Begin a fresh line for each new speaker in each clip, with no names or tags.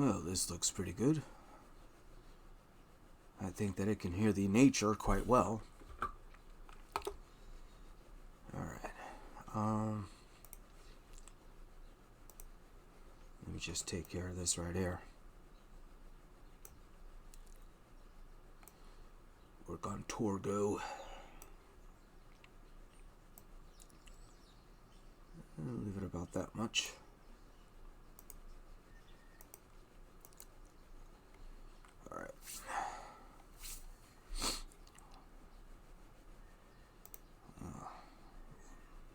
Well, this looks pretty good. I think that it can hear the nature quite well. Alright. Let me just take care of this right here. Work on Torgo. I'll leave it about that much. Alright.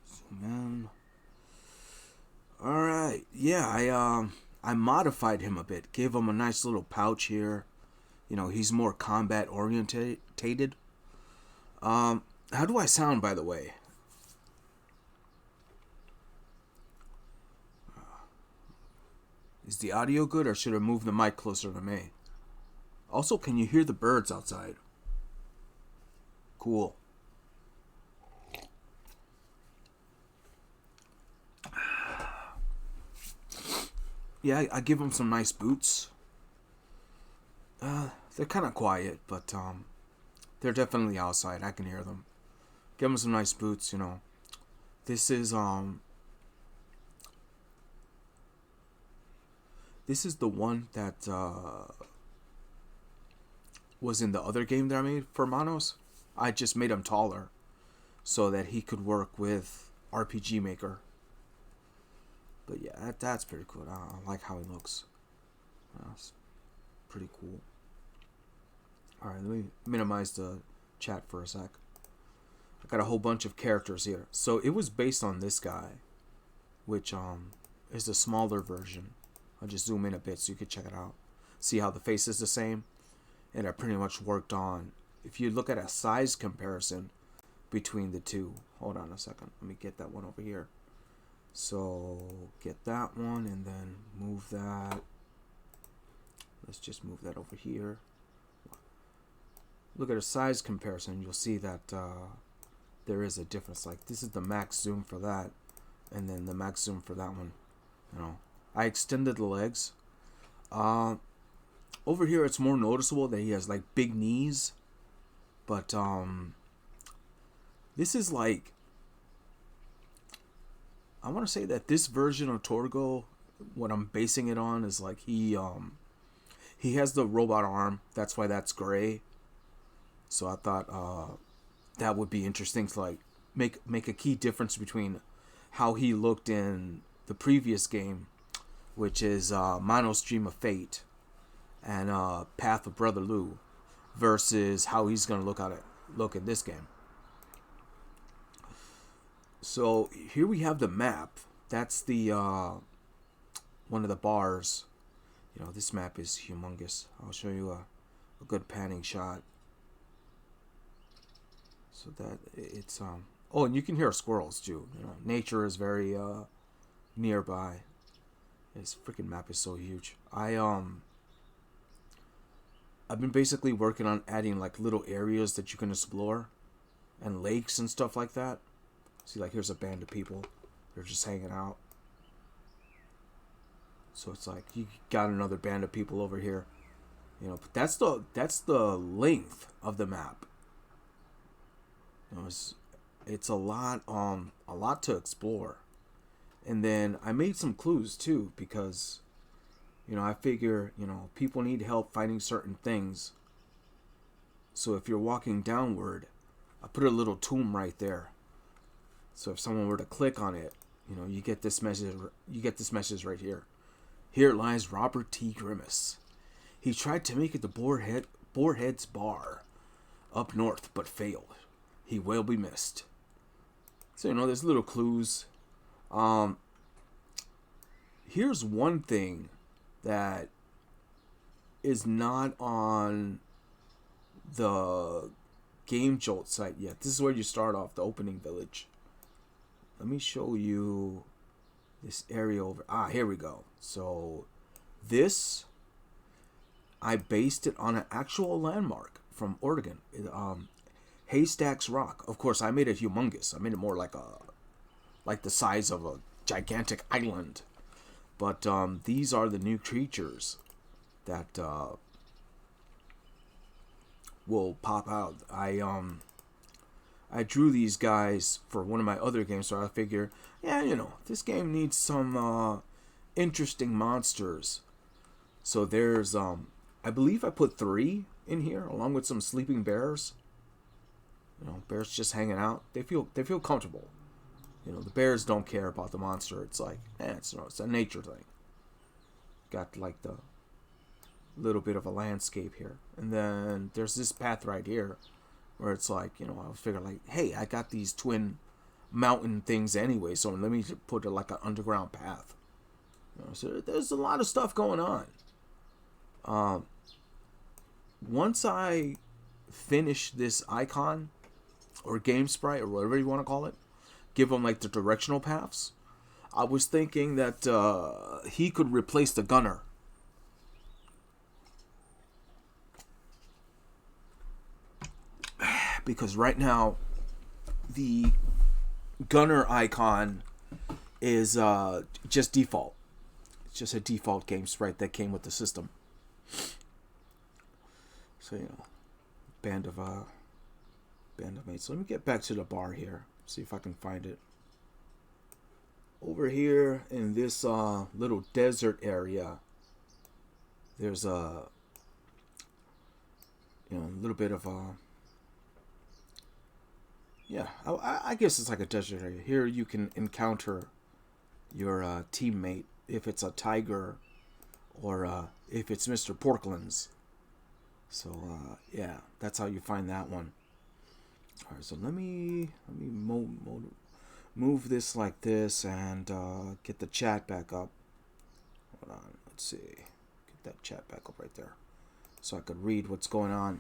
Zoom in. Alright. Yeah, I modified him a bit. Gave him a nice little pouch here. You know, he's more combat orientated. How do I sound, by the way? Is the audio good, or should I move the mic closer to me? Also, can you hear the birds outside? Cool. Yeah, I give him some nice boots. They're kind of quiet, but they're definitely outside. I can hear them. Give him some nice boots, you know. This is the one that was in the other game that I made for Manos. I just made him taller so that he could work with RPG Maker. But yeah, that's pretty cool. I like how he looks. It's pretty cool. Alright, let me minimize the chat for a sec. I got a whole bunch of characters here. So it was based on this guy, which is a smaller version. I'll just zoom in a bit so you can check it out. See how the face is the same? And I pretty much worked on, if you look at a size comparison between the two. Hold on a second. Let me get that one over here. So get that one and then move that. Let's just move that over here. Look at a size comparison. You'll see that there is a difference. Like this is the max zoom for that, and then the max zoom for that one. You know, I extended the legs. Over here, it's more noticeable that he has like big knees, but this is like, I want to say that this version of Torgo, what I'm basing it on is like he has the robot arm. That's why that's gray. So I thought that would be interesting to like make a key difference between how he looked in the previous game, which is Mono's Dream of Fate and Path of Brother Lou, versus how he's gonna look in this game. So here we have the map. That's the one of the bars. You know, this map is humongous. I'll show you a good panning shot. So that it's oh, and you can hear squirrels too. You know, nature is very nearby. This freaking map is so huge. I've been basically working on adding like little areas that you can explore, and lakes and stuff like that. See, like here's a band of people. They're just hanging out. So it's like you got another band of people over here. You know, but that's the length of the map. You know, it's a lot to explore. And then I made some clues too, because you know, I figure, you know, people need help finding certain things. So if you're walking downward, I put a little tomb right there. So if someone were to click on it, you know, you get this message. You get this message right here. Here lies Robert T. Grimace. He tried to make it to Boarhead's Bar up north, but failed. He will be missed. So, you know, there's little clues. Here's one thing that is not on the Game Jolt site yet. This is where you start off, the opening village. Let me show you this area over. Here we go. So this, I based it on an actual landmark from Oregon. Haystacks Rock. Of course, I made it humongous. I made it more like the size of a gigantic island. But these are the new creatures that will pop out. I drew these guys for one of my other games, so I figure, yeah, this game needs some interesting monsters. So there's I believe I put 3 in here along with some sleeping bears. Bears just hanging out. They feel comfortable. The bears don't care about the monster. It's like, it's a nature thing. Got like the little bit of a landscape here. And then there's this path right here where it's like, I figure like, hey, I got these twin mountain things anyway, so let me put it like an underground path. So there's a lot of stuff going on. Once I finish this icon or game sprite or whatever you want to call it, give them like the directional paths, I was thinking that he could replace the gunner. Because right now, the gunner icon is just default. It's just a default game sprite that came with the system. So, band of mates. Let me get back to the bar here. See if I can find it. Over here in this little desert area, there's a little bit of a I guess it's like a desert area. Here you can encounter your teammate if it's a tiger or if it's Mr. Porklands. So that's how you find that one. All right, so let me move this like this and get the chat back up. Hold on, let's see. Get that chat back up right there so I could read what's going on.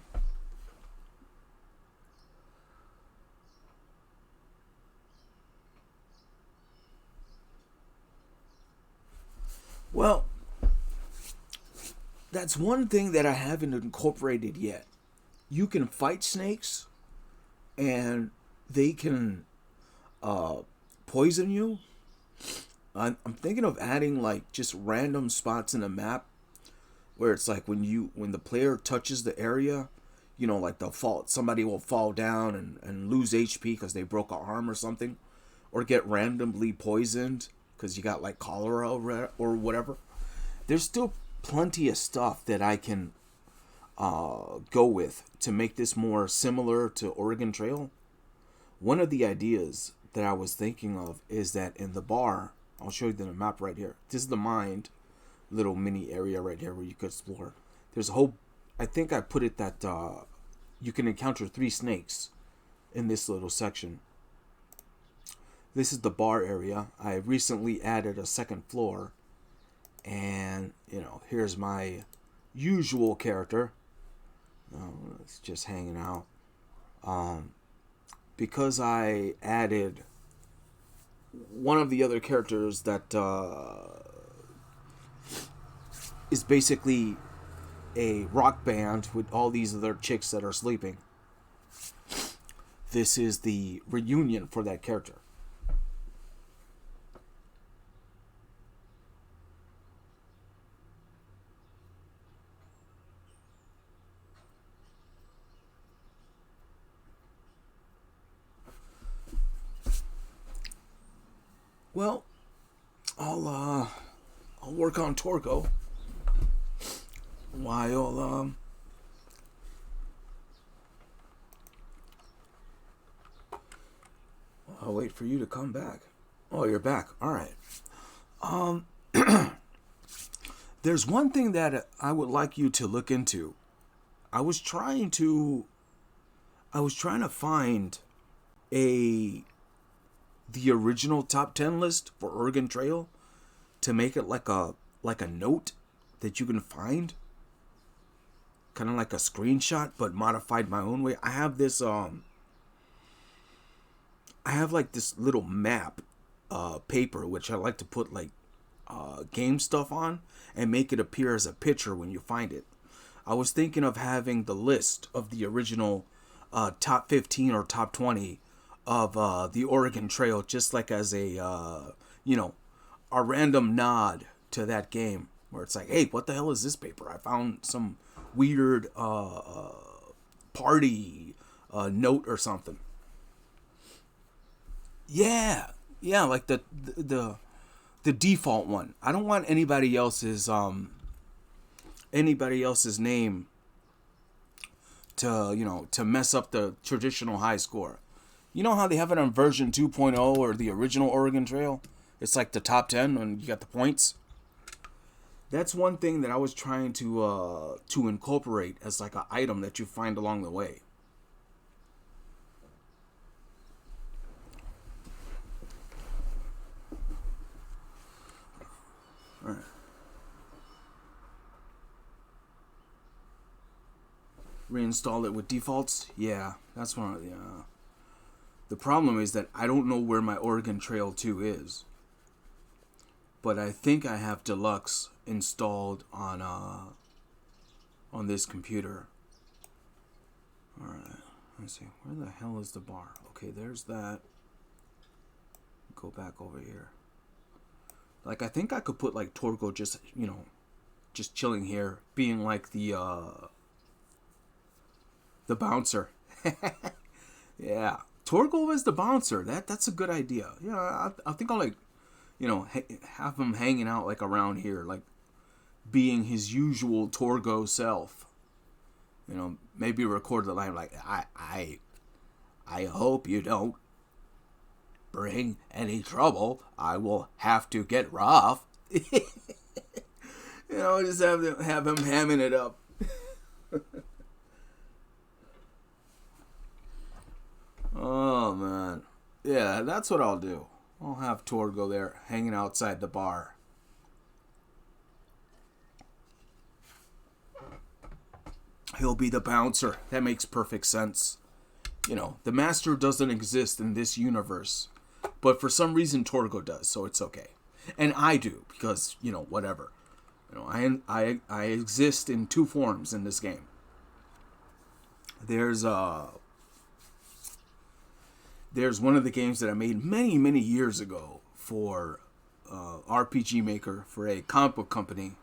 Well, that's one thing that I haven't incorporated yet. You can fight snakes, and they can poison you. I'm thinking of adding like just random spots in the map where it's like when the player touches the area, like somebody will fall down and lose HP because they broke an arm or something, or get randomly poisoned because you got like cholera or whatever. There's still plenty of stuff that I can go with to make this more similar to Oregon Trail. One of the ideas that I was thinking of is that in the bar, I'll show you the map right here. This is the mind little mini area right here where you could explore. There's a whole, I think I put it that you can encounter 3 snakes in this little section. This is the bar area. I recently added a second floor. And, here's my usual character. It's just hanging out. Because I added one of the other characters that is basically a rock band with all these other chicks that are sleeping. This is the reunion for that character. Well, I'll work on Torko while I'll wait for you to come back. Oh, you're back. All right. There's one thing that I would like you to look into. I was trying to find the original top 10 list for Oregon Trail to make it like a note that you can find, kind of like a screenshot but modified my own way. I have this this little map paper which I like to put like game stuff on and make it appear as a picture when you find it. I was thinking of having the list of the original top 15 or top 20 of the Oregon Trail, just like as a random nod to that game, where it's like, hey, what the hell is this paper? I found some weird party note or something. Yeah, like the default one. I don't want anybody else's name to mess up the traditional high score. You know how they have it on version 2.0 or the original Oregon Trail? It's like the top 10 when you got the points. That's one thing that I was trying to incorporate as like an item that you find along the way. All right. Reinstall it with defaults? Yeah, that's one. Yeah. The problem is that I don't know where my Oregon Trail 2 is. But I think I have Deluxe installed on this computer. Alright, let's see. Where the hell is the bar? Okay, there's that. Go back over here. Like, I think I could put, like, Torgo just, just chilling here, being like the bouncer. Yeah. Torgo is the bouncer. That's a good idea. Yeah, I think I'll, like, have him hanging out, like, around here, like, being his usual Torgo self. Maybe record the line like, I hope you don't bring any trouble. I will have to get rough. Just have him hamming it up. Oh, man. Yeah, that's what I'll do. I'll have Torgo there hanging outside the bar. He'll be the bouncer. That makes perfect sense. The master doesn't exist in this universe. But for some reason, Torgo does, so it's okay. And I do, because, whatever. I exist in two forms in this game. There's one of the games that I made many, many years ago for RPG Maker, for a comic book company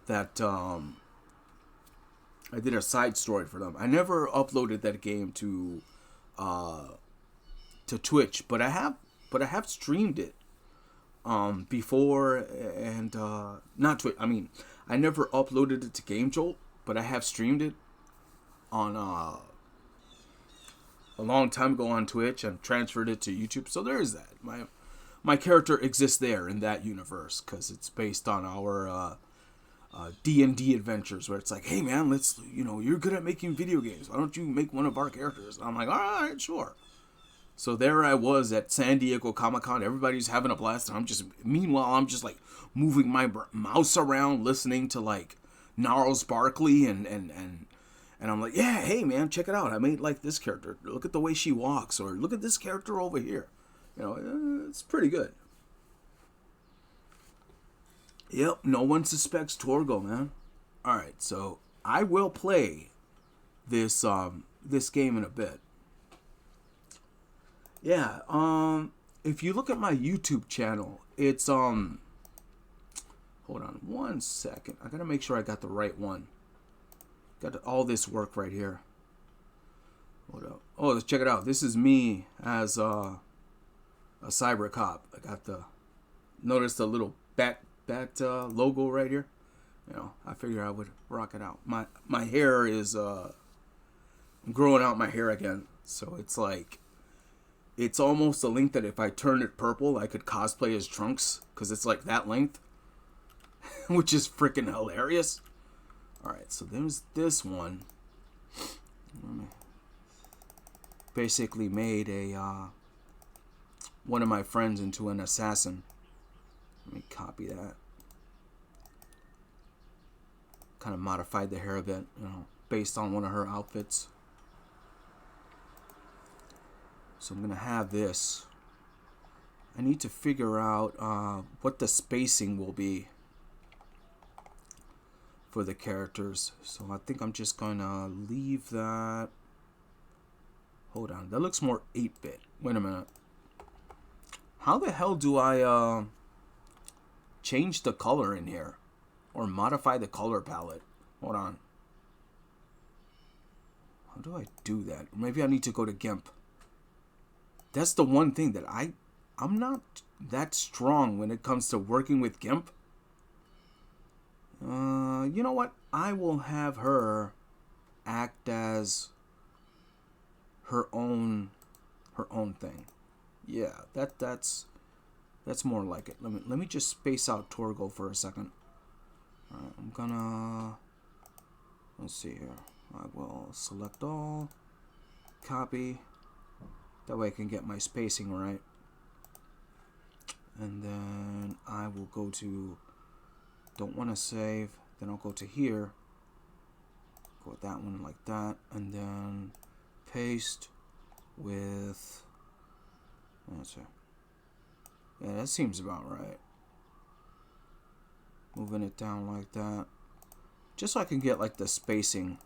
that I did a side story for them. I never uploaded that game to Twitch, but I have streamed it before, and not Twitch. I mean, I never uploaded it to GameJolt, but I have streamed it on a long time ago on Twitch and transferred it to YouTube. So there is that. My character exists there in that universe because it's based on our D&D adventures, where it's like, hey man, let's, you're good at making video games. Why don't you make one of our characters? And I'm like, all right, sure. So there I was at San Diego Comic-Con. Everybody's having a blast. And meanwhile, I'm just like moving my mouse around, listening to like Gnarls Barkley and I'm like, yeah, hey man, check it out. I made like this character. Look at the way she walks, or look at this character over here. It's pretty good. Yep, no one suspects Torgo, man. All right, so I will play this game in a bit. Yeah, if you look at my YouTube channel, it's hold on 1 second. I gotta make sure I got the right one. Got all this work right here. Hold up. Oh, let's check it out. This is me as a cyber cop. I got notice the little bat logo right here. I figure I would rock it out. My hair is I'm growing out my hair again, so it's like it's almost a length that if I turn it purple, I could cosplay as Trunks, because it's like that length, which is freaking hilarious. Alright, so there's this one. Basically made one of my friends into an assassin. Let me copy that. Kind of modified the hair a bit, based on one of her outfits. So I'm going to have this. I need to figure out what the spacing will be for the characters. So I think I'm just going to leave that. Hold on. That looks more 8-bit. Wait a minute. How the hell do I change the color in here? Or modify the color palette. Hold on. How do I do that? Maybe I need to go to GIMP. That's the one thing that I'm not that strong when it comes to working with GIMP. You know what? I will have her act as her own thing. Yeah, that's more like it. Let me just space out Torgo for a second. All right, I'm gonna, let's see here. I will select all, copy. That way I can get my spacing right. And then I will go to, don't want to save. Then I'll go to here. Go with that one like that. And then paste with, let's see. Yeah, that seems about right. Moving it down like that. Just so I can get like the spacing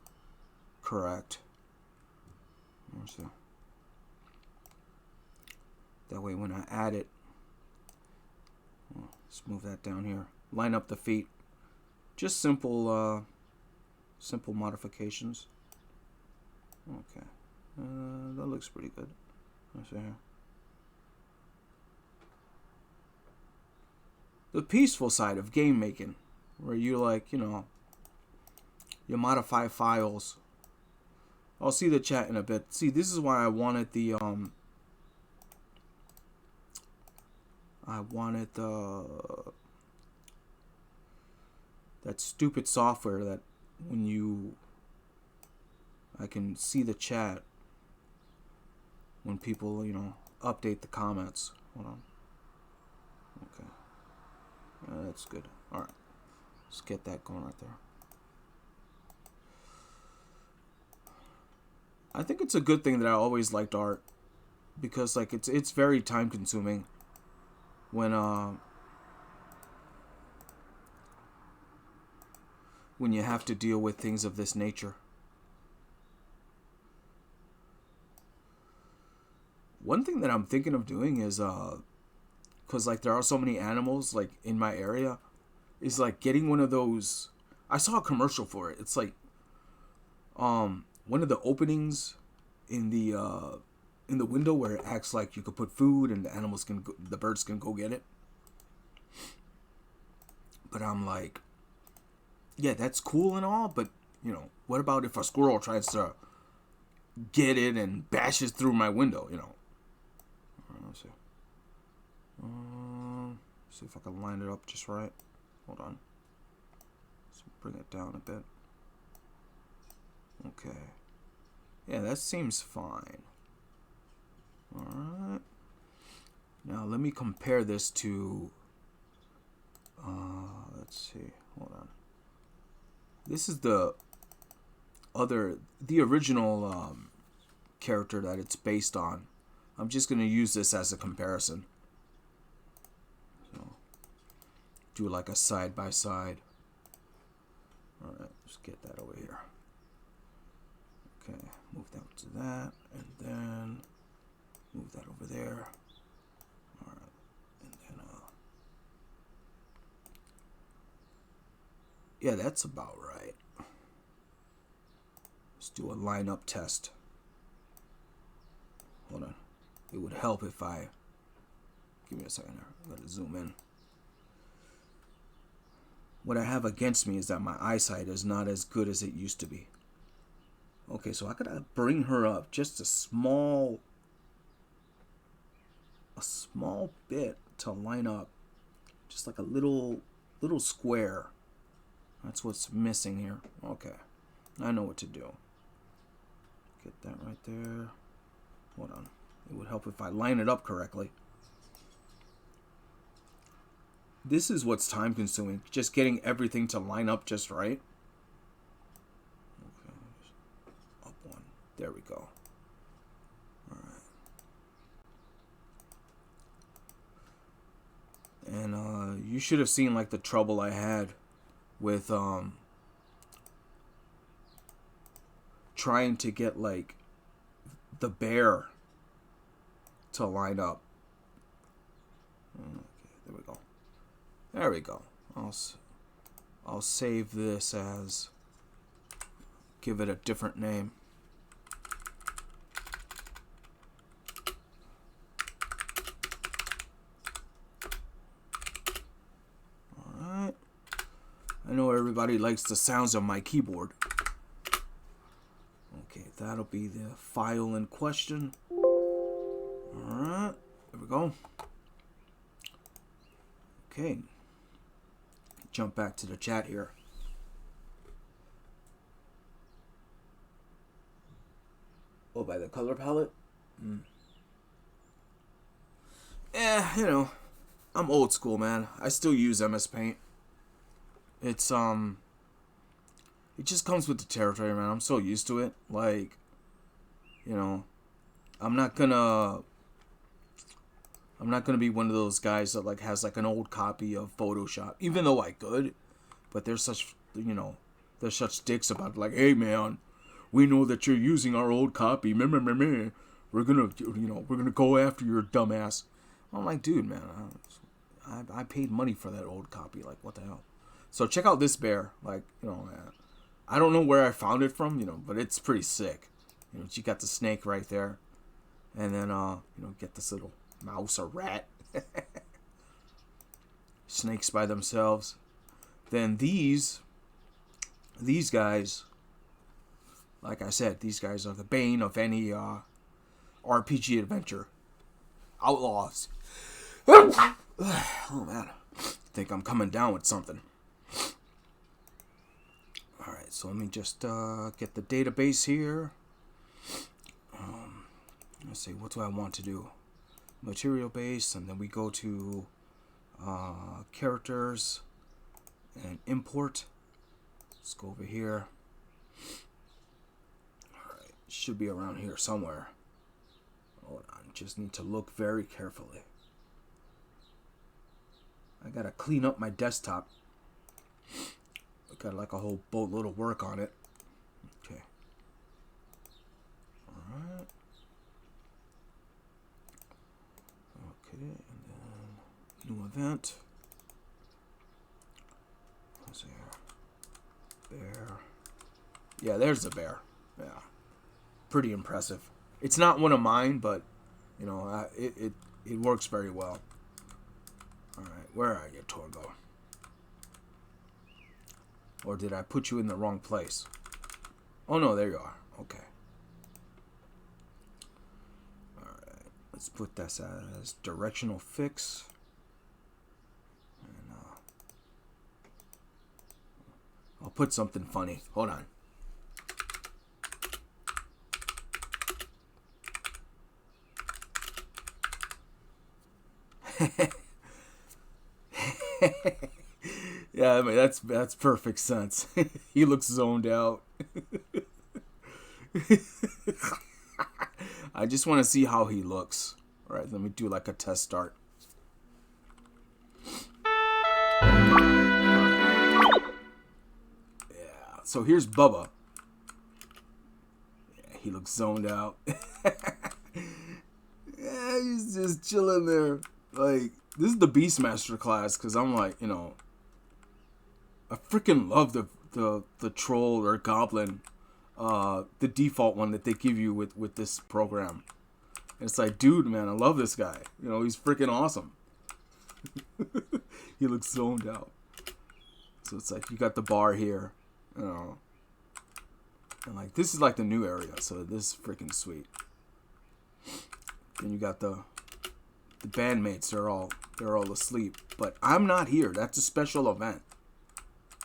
correct. Let's see. That way when I add it, let's move that down here. Line up the feet. Just simple modifications. Okay. That looks pretty good. Let's see here. The peaceful side of game making, where you like, you modify files. I'll see the chat in a bit. See, this is why I wanted the that stupid software that when I can see the chat when people, update the comments. Hold on. Okay. That's good. Alright. Let's get that going right there. I think it's a good thing that I always liked art, because like it's very time consuming when you have to deal with things of this nature. One thing that I'm thinking of doing is because like there are so many animals like in my area, is like getting one of those. I saw a commercial for it. It's like one of the openings in the window where it acts like you could put food and the birds can go get it. But I'm like, yeah, that's cool and all, but what about if a squirrel tries to get it and bashes through my window? Let's see. See if I can line it up just right. Hold on. Let's bring it down a bit. Okay. Yeah, that seems fine. Alright. Now let me compare this to let's see. Hold on. This is the original character that it's based on. I'm just going to use this as a comparison. So, do like a side by side. Alright, let's get that over here. Okay, move that to that, and then move that over there. Alright, and then, yeah, that's about right. Let's do a lineup test. Hold on. It would help if I, give me a second here, I'm going to zoom in. What I have against me is that my eyesight is not as good as it used to be. Okay, so I gotta bring her up just a small bit to line up, just like a little square. That's what's missing here. Okay, I know what to do. Get that right there. Hold on. It would help if I line it up correctly. This is what's time consuming, just getting everything to line up just right. Okay, up one. There we go. Alright. And you should have seen like the trouble I had with trying to get like the bear to line up. Okay, there we go. There we go. I'll save this as, give it a different name. Alright. I know everybody likes the sounds of my keyboard. Okay, that'll be the file in question. Alright, there we go. Okay. Jump back to the chat here. Oh, by the color palette? You know, I'm old school, man. I still use MS Paint. It's, it just comes with the territory, man. I'm so used to it. Like, you know, I'm not gonna be one of those guys that like has like an old copy of Photoshop, even though I could. But they're such, you know, they're such dicks about it. Like, hey man, we know that you're using our old copy. We're gonna, you know, we're gonna go after your dumbass. I'm like, dude, man, I paid money for that old copy. Like, what the hell? So check out this bear. Like, you know, I don't know where I found it from, you know, but it's pretty sick. You know, you got the snake right there, and then you know, get this little mouse or rat. Snakes by themselves. Then these guys, like I said, these guys are the bane of any RPG adventure. Outlaws. Oh man, I think I'm coming down with something. Alright, so let me just get the database here. Let's see, what do I want to do? Material base, and then we go to characters and import. Let's go over here. Alright, should be around here somewhere. Hold on, just need to look very carefully. I gotta clean up my desktop. Got like a whole boatload of work on it. Okay. Alright. Okay, and then new event. What's here? Bear. Yeah, there's the bear. Yeah. Pretty impressive. It's not one of mine, but you know, it works very well. Alright, where are you, Torgo? Or did I put you in the wrong place? Oh no, there you are. Okay. Alright, let's put this as directional fix. And I'll put something funny. Hold on. Yeah, I mean, that's perfect sense. He looks zoned out. I just want to see how he looks. All right, let me do like a test start. Yeah, so here's Bubba. Yeah, he looks zoned out. Yeah, he's just chilling there. Like, this is the Beastmaster class, because I'm like, you know, I freaking love the troll or goblin, the default one that they give you with this program. And it's like, dude, man, I love this guy. You know, he's freaking awesome. He looks zoned out. So it's like, you got the bar here, you know. And like, this is like the new area, so this is freaking sweet. Then you got the bandmates, they're all asleep. But I'm not here. That's a special event.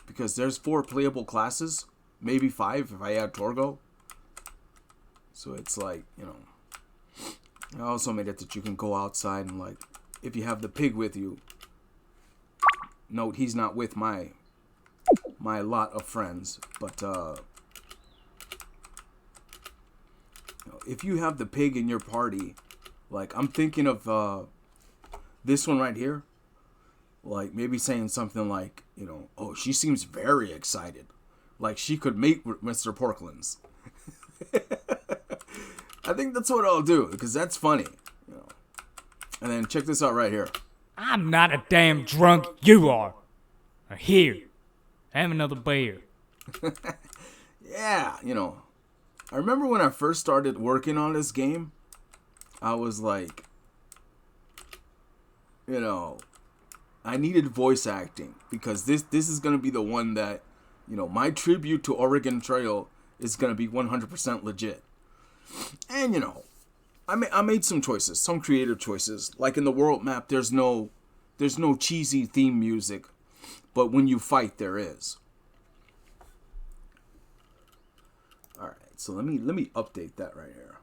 Because there's 4 playable classes, maybe 5 if I add Torgo. So it's like, you know, I also made it that you can go outside and like, if you have the pig with you, note he's not with my lot of friends, but you know, if you have the pig in your party, like I'm thinking of this one right here. Like, maybe saying something like, you know, oh, she seems very excited. Like, she could mate with Mr. Porklands. I think that's what I'll do, because that's funny. You know. And then check this out right here.
I'm not a damn drunk, you are. Here, Have another beer.
Yeah, I remember when I first started working on this game, I was like, I needed voice acting because this is going to be the one that, my tribute to Oregon Trail is going to be 100% legit. And, I made some choices, some creative choices. Like in the world map, there's no cheesy theme music, but when you fight, there is. All right, so let me update that right here.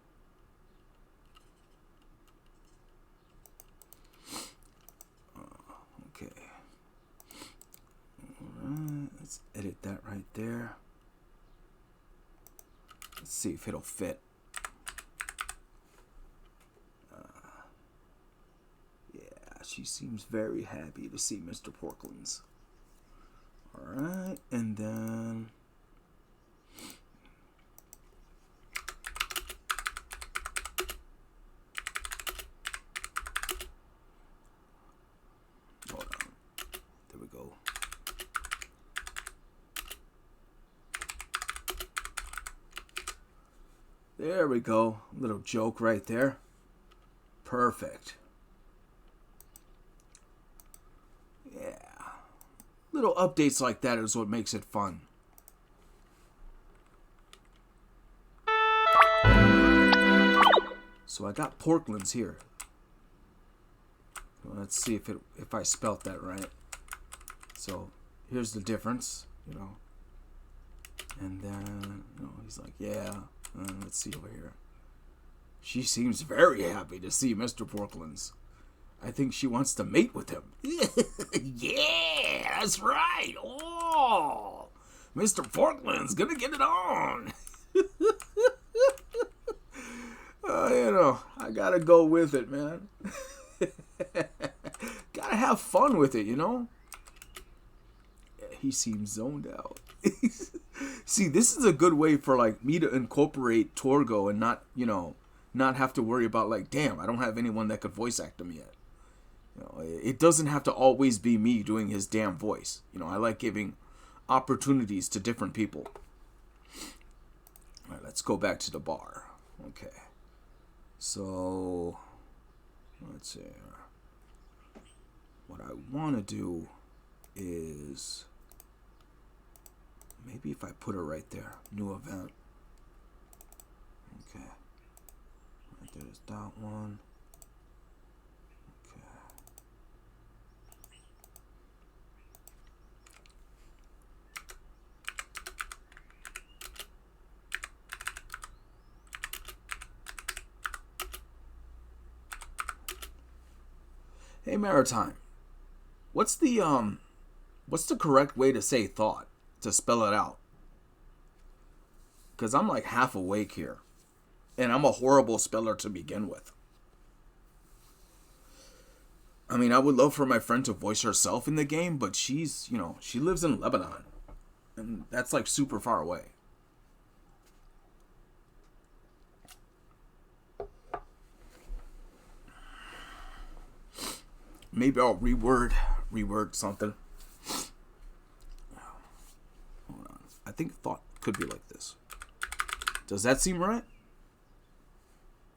Okay. All right, let's edit that right there. Let's see if it'll fit. Yeah, she seems very happy to see Mr. Porklands. All right, and then. Hold on. There we go. There we go. Little joke right there. Perfect. Yeah. Little updates like that is what makes it fun. So I got Porklands here. Let's see if I spelt that right. So here's the difference, And then, he's like, yeah. Let's see over here. She seems very happy to see Mr. Porklands. I think she wants to mate with him. Yeah, that's right. Oh, Mr. Porkland's gonna get it on. I gotta go with it, man. Gotta have fun with it, Yeah, he seems zoned out. See, this is a good way for me to incorporate Torgo and not have to worry about damn, I don't have anyone that could voice act him yet. It doesn't have to always be me doing his damn voice. I like giving opportunities to different people. All right, let's go back to the bar. Okay. So, let's see. What I want to do is maybe if I put it right there, new event. Okay. Right there's that one. Okay. Hey, Maritime. What's the correct way to say thought? To spell it out? Because I'm half awake here. And I'm a horrible speller to begin with. I mean, I would love for my friend to voice herself in the game, but she's, she lives in Lebanon. And that's super far away. Maybe I'll reword something. Hold on. I think thought could be like this. Does that seem right?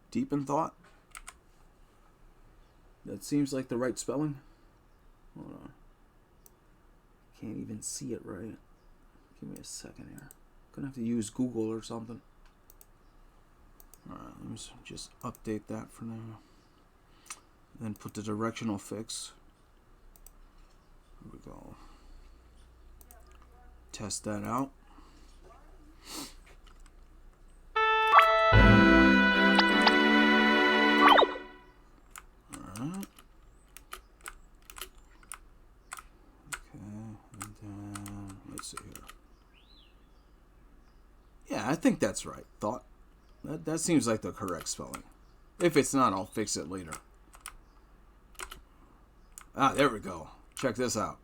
Deep in thought? That seems like the right spelling. Hold on. Can't even see it right. Give me a second here. Gonna have to use Google or something. Alright, let me just update that for now. Then put the directional fix. Here we go. Test that out. Alright. Okay, and then let's see here. Yeah, I think that's right. Thought. That seems like the correct spelling. If it's not, I'll fix it later. Ah, there we go. Check this out.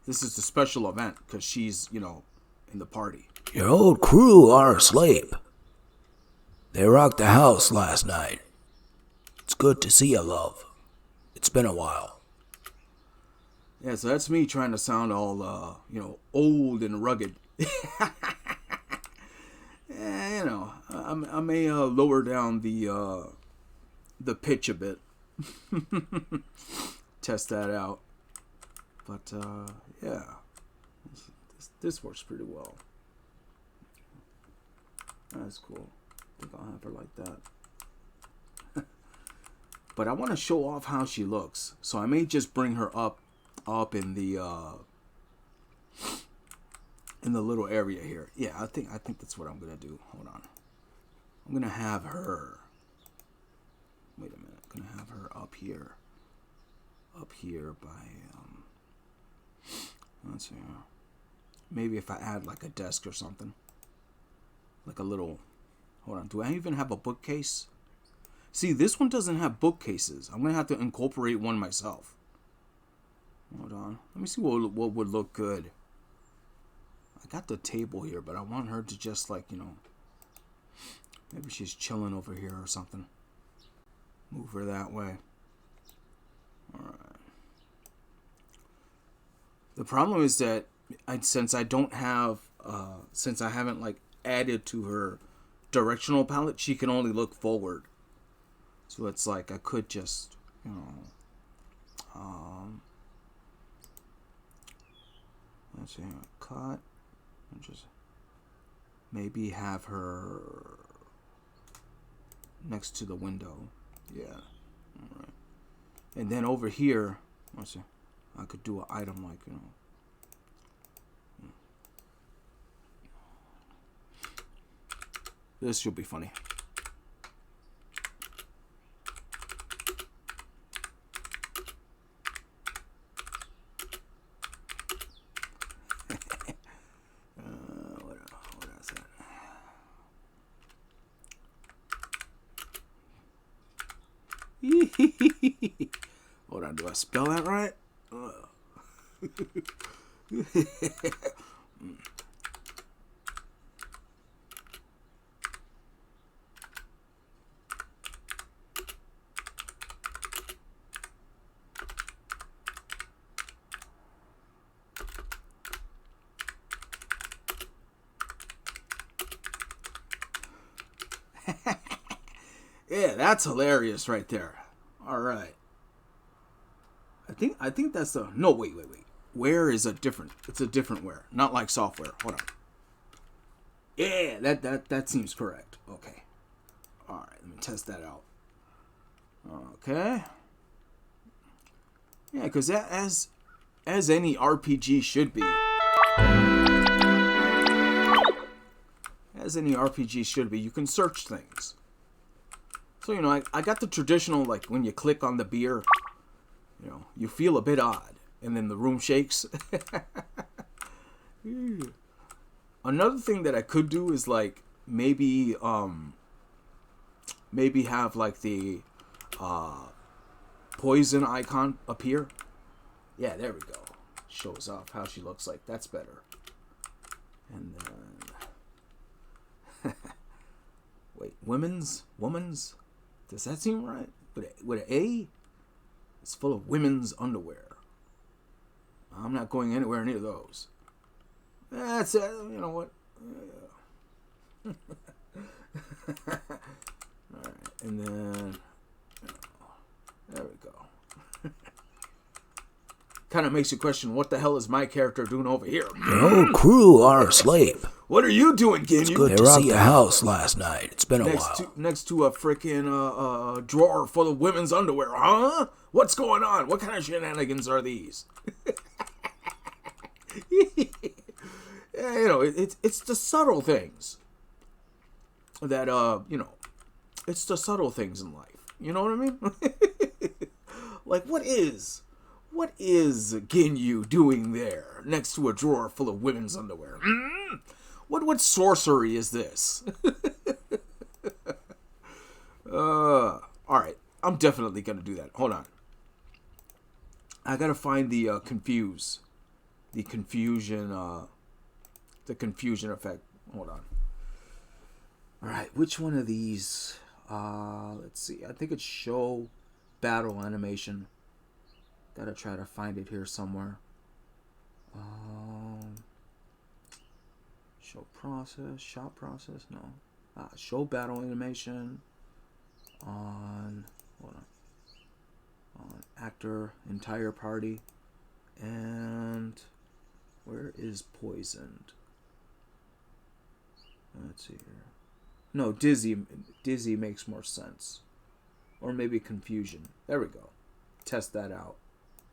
This is the special event because she's, in the party.
Your old crew are asleep. They rocked the house last night. It's good to see you, love. It's been a while.
Yeah, so that's me trying to sound all, old and rugged. I may lower down the pitch a bit. Test that out. But, yeah. This works pretty well. That's cool. I think I'll have her like that. But I want to show off how she looks. So I may just bring her up in the little area here. Yeah, I think that's what I'm gonna do. Hold on. I'm gonna have her. Wait a minute. I'm gonna have her up here. Up here by let's see. Maybe if I add like a desk or something. Like a little. Hold on. Do I even have a bookcase? See, this one doesn't have bookcases. I'm gonna have to incorporate one myself. Hold on. Let me see what would look good. I got the table here, but I want her to just like, maybe she's chilling over here or something. Move her that way. Alright. The problem is that since I haven't like added to her directional palette, she can only look forward. So it's like I could just, let's see, cut, and just maybe have her next to the window. Yeah. All right. And then over here, let's see, I could do an item like, This should be funny. What else? Hold on, do I spell that right? Yeah, that's hilarious right there. All right. I think that's the no. Wait. Where is a different? It's a different where, not like software. Hold on. Yeah, that seems correct. Okay. All right, let me test that out. Okay. Yeah, because as any RPG should be. As any RPG should be, you can search things. So, I got the traditional, like, when you click on the beer, you feel a bit odd. And then the room shakes. Another thing that I could do is, like, maybe have, like, the poison icon appear. Yeah, there we go. Shows off how she looks like. That's better. And then... Wait, woman's? Does that seem right? With an A? It's full of women's underwear. I'm not going anywhere near those. That's it. You know what? Yeah. Alright, and then... there we go. Kind of makes you question, what the hell is my character doing over here?
The whole crew are asleep.
What are you doing, Ginyu?
It's good to see the house last night. It's been a while.
Next to a freaking drawer full of women's underwear, huh? What's going on? What kind of shenanigans are these? Yeah, it's the subtle things that it's the subtle things in life. You know what I mean? Like, what is Ginyu doing there next to a drawer full of women's underwear? What sorcery is this? All right, I'm definitely gonna do that. Hold on, I gotta find the the confusion effect. Hold on. All right, which one of these? Let's see. I think it's show battle animation. Gotta try to find it here somewhere. Show process, shop process, no. Show battle animation on, hold on actor, entire party, and where is poisoned? Let's see here. No, dizzy makes more sense. Or maybe confusion. There we go. Test that out.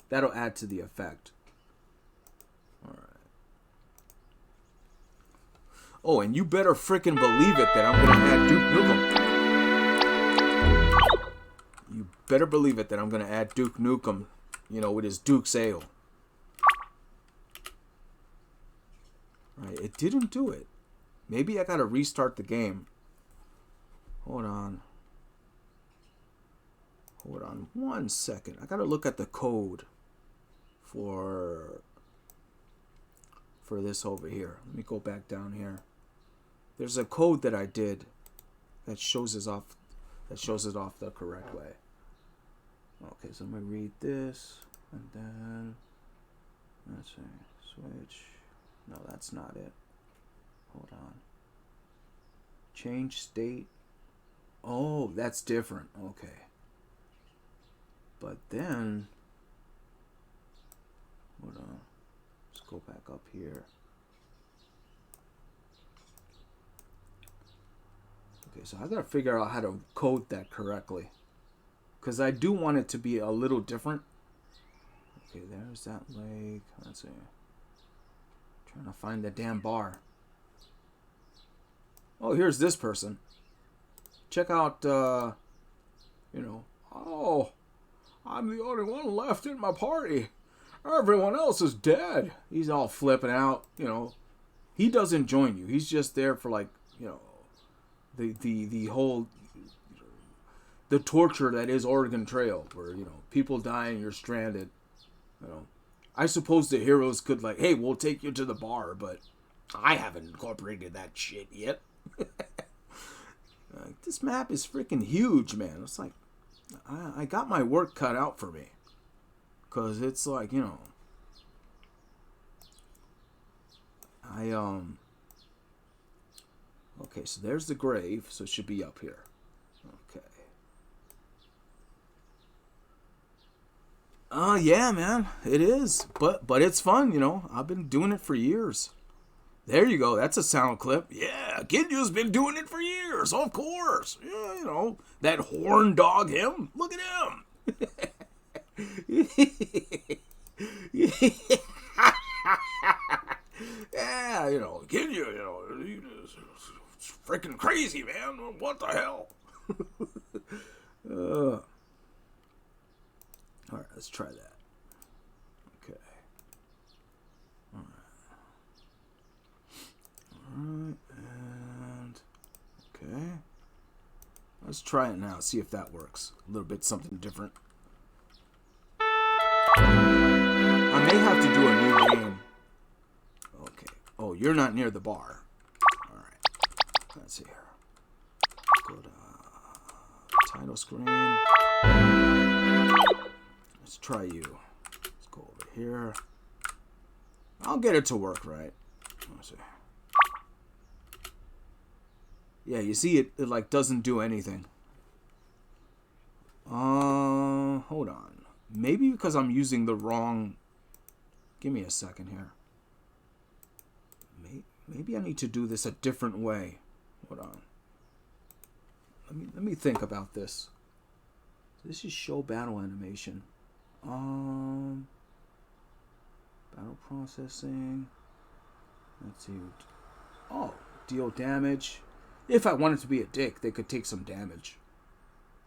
That'll add to the effect. Alright. Oh, and you better freaking believe it that I'm going to add Duke Nukem. You better believe it that I'm going to add Duke Nukem, you know, with his Duke's Ale. Right, it didn't do it. Maybe I got to restart the game. Hold on. Hold on 1 second. I got to look at the code for this over here. Let me go back down here. There's a code that I did that shows it off the correct way. Okay, so I'm gonna read this and then let's see. Switch. No, that's not it. Hold on. Change state. Oh, that's different. Okay. But then hold on. Let's go back up here. Okay, so I gotta figure out how to code that correctly, because I do want it to be a little different. Okay, there's that lake. Let's see. Trying to find the damn bar. Oh, here's this person. Check out, you know, oh, I'm the only one left in my party. Everyone else is dead. He's all flipping out, you know. He doesn't join you. He's just there for, like, you know, the whole, the torture that is Oregon Trail, where, you know, people die and you're stranded. You know, I suppose the heroes could, like, hey, we'll take you to the bar, but I haven't incorporated that shit yet. This map is freaking huge, man. It's like, I got my work cut out for me. Because it's like, you know, okay, so there's the grave, so it should be up here. Okay. Yeah, man, it is. But it's fun, you know. I've been doing it for years. There you go. That's a sound clip. Yeah, Ginju's been doing it for years, of course. Yeah, you know, that horn dog him. Look at him. Yeah, you know, Ginju, you know, it's freaking crazy, man. What the hell? All right, let's try that. Okay. All right, and okay. Let's try it now. See if that works. A little bit something different. I may have to do a new game. Okay. Oh, you're not near the bar. All right. Let's see here. Go to title screen. Let's try you. Let's go over here. I'll get it to work, right? Let's see. Yeah, you see it like doesn't do anything. Hold on. Maybe because I'm using the wrong... Give me a second here. Maybe I need to do this a different way. Hold on. Let me think about this. This is show battle animation. Battle processing. Let's see. Oh, deal damage. If I wanted to be a dick, they could take some damage.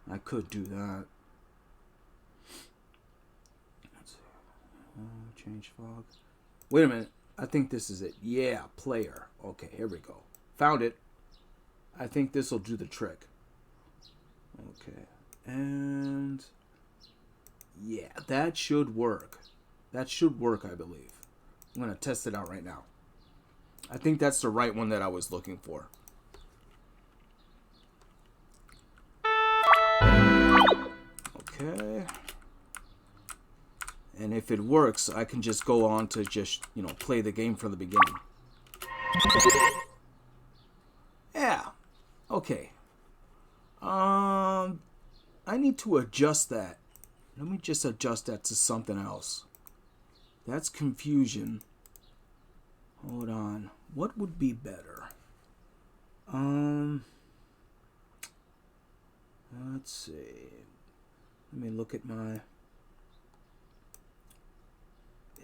I could do that. Let's see. Change fog. Wait a minute. I think this is it. Yeah, player. Okay, here we go. Found it. I think this will do the trick. Okay. And yeah, that should work. That should work, I believe. I'm going to test it out right now. I think that's the right one that I was looking for. Okay. if it works, I can just go on to just, play the game from the beginning. Yeah. Okay. I need to adjust that. Let me just adjust that to something else. That's confusion. Hold on. What would be better? Let's see. Let me look at my...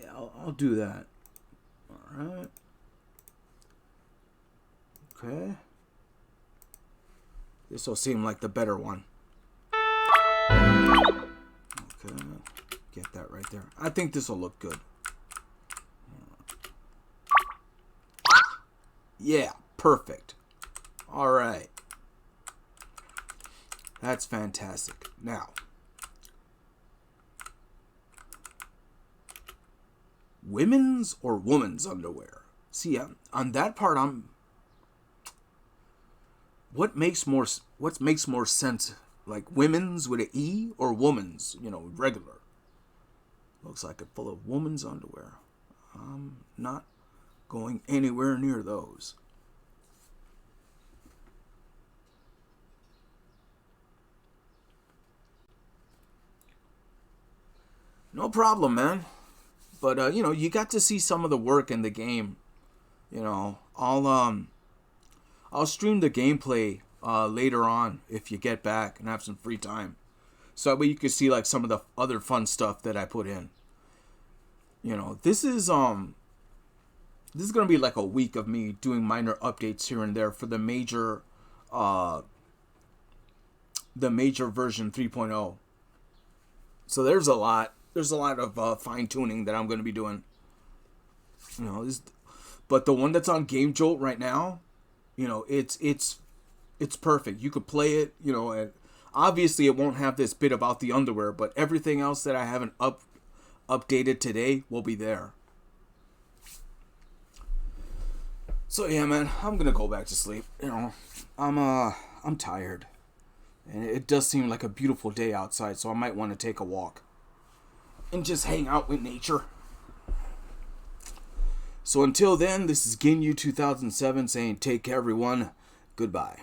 Yeah, I'll do that. Alright. Okay. This will seem like the better one. Okay. Get that right there. I think this will look good. Yeah, perfect. Alright. That's fantastic. Now, women's or woman's underwear? See, on that part, what makes more sense? Like women's with an E or woman's, regular? Looks like it's full of woman's underwear. I'm not going anywhere near those. No problem, man. But you got to see some of the work in the game. I'll stream the gameplay later on if you get back and have some free time. So that way you can see like some of the other fun stuff that I put in. This is gonna be like a week of me doing minor updates here and there for the major version 3.0. So there's a lot of fine tuning that I'm going to be doing. But the one that's on Game Jolt right now, it's perfect. You could play it, and obviously it won't have this bit about the underwear, but everything else that I haven't updated today will be there. So yeah, man, I'm gonna go back to sleep. I'm tired, and it does seem like a beautiful day outside, so I might want to take a walk and just hang out with nature. So until then, this is Ginyu 2007 saying take care, everyone. Goodbye.